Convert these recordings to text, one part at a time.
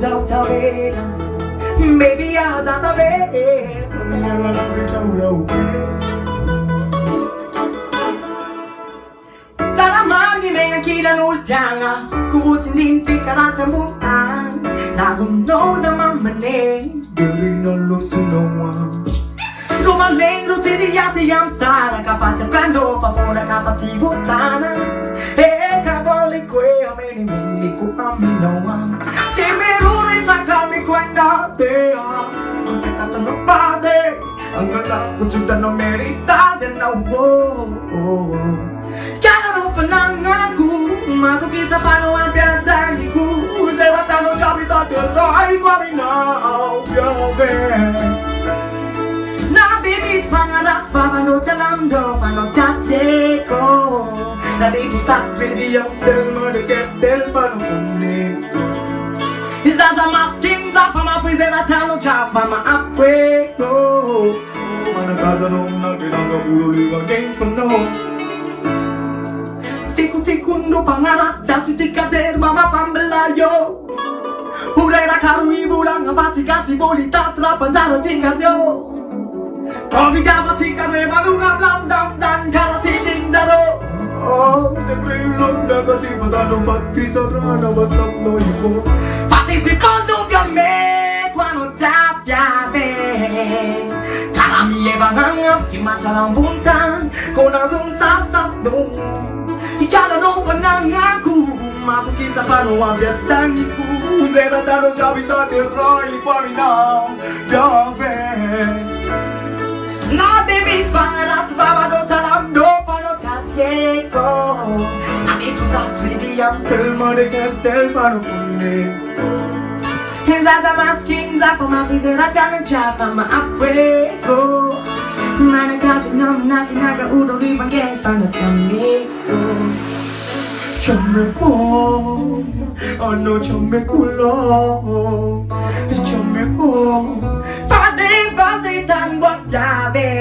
out of it. Baby, I was out of it. Never love it out of it. Salamagi dengan kita nultanga, kubutin din pikaran sa mutan. Nasundo sa mamane, dari nalo sunawan. Lumaling lutsi yati yam sana kapat sa kando favora kapat si butana. Kabali kwe ameni mini ku aminoa. Timiruri sa kali kwenda dea. Kata napade, ang gala ko sudah no merita de na wo. Kaya no panangaku, matuki sa pano ang piadagiku. Zewata no kapita de rai marinao, yabe. Nabibis pangalat pano talando pano tateko. Nandito sa video del maliket del panukunin. Isa sa masking sa pamapizenatano chapa maapweko. Manakaza nung nagpinagkapulo liwag game ko no. Tiku-tikundo pangarap dyan si tikader mama pambelayo. Hurera karu ibulang apati-gati bolita trapan daro tikasyo. Koviga matikare manunga blandam dan karatiting daro. Sempre long negativa da non fatti sarana basta noivo. Fatti secondo più a me quando già piave. Cara mia banana ti mangiano un buntan con un sap dum. I cara non fanno aku ma tu chi sa fanno abbia tanti ku. Zera da non già vita del roi poi no. Dove? Na devi spara baba do talam do pano Diego, nanti tu sapri diam del maliket del panukunin. Zaza masking za pamavizera tanong chapa maapweko. Manakaji nam naga udo libangen pano chameko. Chameko, ano chamekulo. Chameko, fade tan buat yabe.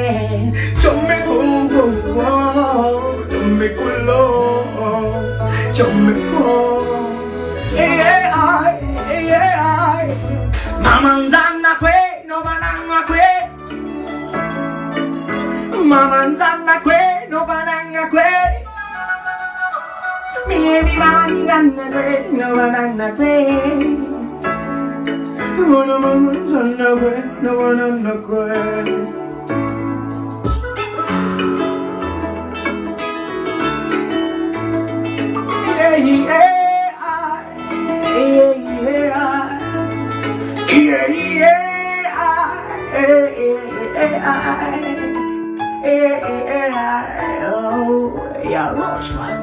Chameko. Chomekulo, chomeko, ay. Mamanzana kwe, no bananga kwe. Mamanzana kwe, no bananga kwe. Maybe manzana kwe, no bananga kwe. Mamanzana kwe, no bananga kwe. Yeah, Roach, man.